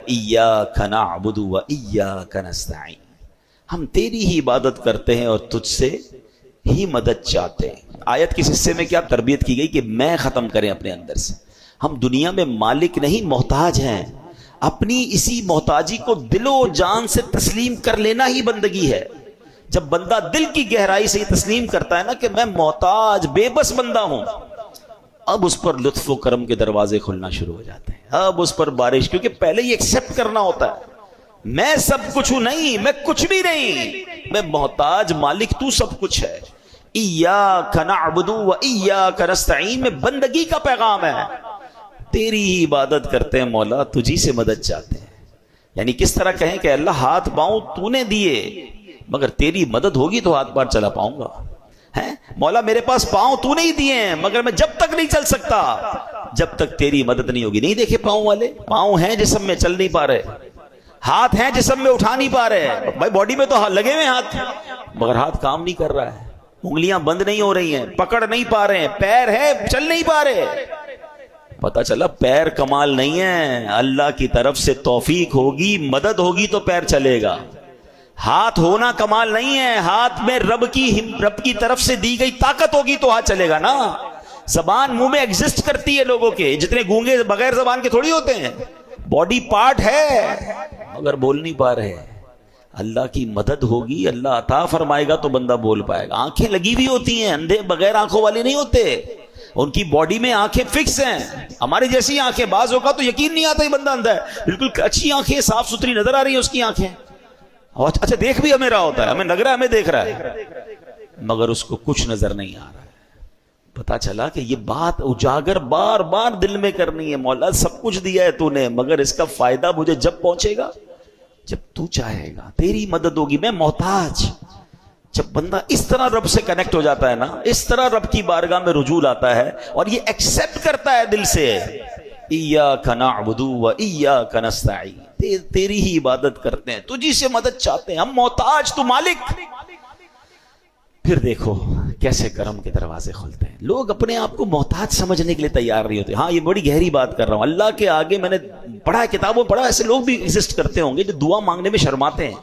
ایاک نعبد و ایاک نستعین، ہم تیری ہی عبادت کرتے ہیں اور تجھ سے ہی مدد چاہتے ہیں۔ آیت کس حصے میں کیا تربیت کی گئی کہ میں ختم کریں اپنے اندر سے، ہم دنیا میں مالک نہیں محتاج ہیں، اپنی اسی محتاجی کو دل و جان سے تسلیم کر لینا ہی بندگی ہے۔ جب بندہ دل کی گہرائی سے یہ تسلیم کرتا ہے نا کہ میں محتاج بے بس بندہ ہوں، اب اس پر لطف و کرم کے دروازے کھلنا شروع ہو جاتے ہیں، اب اس پر بارش، کیونکہ پہلے یہ ایکسپٹ کرنا ہوتا ہے میں سب کچھ ہوں نہیں، میں کچھ بھی نہیں، میں محتاج، مالک تو سب کچھ ہے۔ ایاک نعبد و ایاک نستعین میں بندگی کا پیغام ہے، تیری ہی عبادت کرتے ہیں مولا، تجھی سے مدد چاہتے ہیں۔ یعنی کس طرح کہیں کہ اللہ ہاتھ پاؤں تو نے دیے، مگر تیری مدد ہوگی تو ہاتھ پار چلا پاؤں گا، ہے مولا میرے پاس پاؤں تو نہیں دیے ہیں، مگر میں جب تک نہیں چل سکتا جب تک تیری مدد نہیں ہوگی۔ نہیں دیکھے پاؤں والے، پاؤں ہیں جسم میں چل نہیں پا رہے، ہاتھ ہیں جسم میں اٹھا نہیں پا رہے، بھائی باڈی میں تو لگے ہوئے ہاتھ، مگر ہاتھ کام نہیں کر رہا ہے، انگلیاں بند نہیں ہو رہی ہیں، پکڑ نہیں پا رہے ہیں، پیر ہے چل نہیں پا رہے۔ پتا چلا پیر کمال نہیں ہے، اللہ کی طرف سے توفیق ہوگی، مدد ہوگی تو پیر چلے گا۔ ہاتھ ہونا کمال نہیں ہے، ہاتھ میں رب کی طرف سے دی گئی طاقت ہوگی تو ہاتھ چلے گا نا۔ زبان منہ میں ایگزسٹ کرتی ہے لوگوں کے، جتنے گونگے بغیر زبان کے تھوڑی ہوتے ہیں، باڈی پارٹ ہے مگر بول نہیں پا رہے۔ اللہ کی مدد ہوگی، اللہ عطا فرمائے گا تو بندہ بول پائے گا۔ آنکھیں لگی ہوئی ہوتی ہیں، اندھے بغیر آنکھوں والے نہیں ہوتے، ان کی باڈی میں آنکھیں فکس ہیں، ہماری جیسی آنکھیں، بعض ہوگا تو یقین نہیں آتا یہ بندہ اندھا ہے، بالکل اچھی آنکھیں صاف ستھری نظر آ رہی ہیں اس کی آنکھیں، اچھا دیکھ بھی ہمیں رہا ہوتا ہے، ہمیں لگ رہا ہے ہمیں دیکھ رہا ہے، مگر اس کو کچھ نظر نہیں آ رہا ہے۔ پتا چلا کہ یہ بات اجاگر بار بار دل میں کرنی ہے، مولا سب کچھ دیا ہے تو نے، مگر اس کا فائدہ مجھے جب پہنچے گا جب تو چاہے گا، تیری مدد ہوگی، میں محتاج۔ جب بندہ اس طرح رب سے کنیکٹ ہو جاتا ہے نا، اس طرح رب کی بارگاہ میں رجوع لاتا ہے اور یہ ایکسپٹ کرتا ہے دل سے، ایاک نعبد و ایاک نستعین، تیری ہی عبادت کرتے ہیں، تجھی سے مدد چاہتے ہیں، ہم محتاج، تو مالک۔ پھر دیکھو کیسے کرم کے دروازے کھلتے ہیں، لوگ اپنے آپ کو محتاج سمجھنے کے لیے تیار نہیں ہوتے۔ ہاں یہ بڑی گہری بات کر رہا ہوں، اللہ کے آگے میں نے پڑھا ہے، کتابوں پڑھا، ایسے لوگ بھی ایگزسٹ کرتے ہوں گے جو دعا مانگنے میں شرماتے ہیں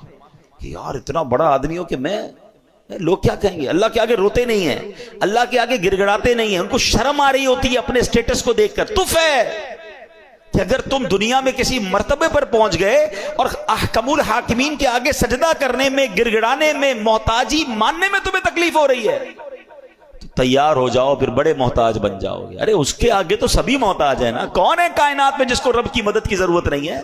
کہ یار اتنا بڑا آدمی ہو کہ میں، لوگ کیا کہیں گے، اللہ کے آگے روتے نہیں ہیں، اللہ کے آگے گڑ گڑاتے نہیں ہیں، ان کو شرم آ رہی ہوتی ہے اپنے سٹیٹس کو دیکھ کر۔ تف ہے کہ اگر تم دنیا میں کسی مرتبے پر پہنچ گئے اور احکم الحاکمین کے آگے سجدہ کرنے میں، گڑ گڑانے میں، محتاجی ماننے میں تمہیں تکلیف ہو رہی ہے تو تیار ہو جاؤ، پھر بڑے محتاج بن جاؤ گے۔ ارے اس کے آگے تو سبھی محتاج ہیں نا، کون ہے کائنات میں جس کو رب کی مدد کی ضرورت نہیں ہے؟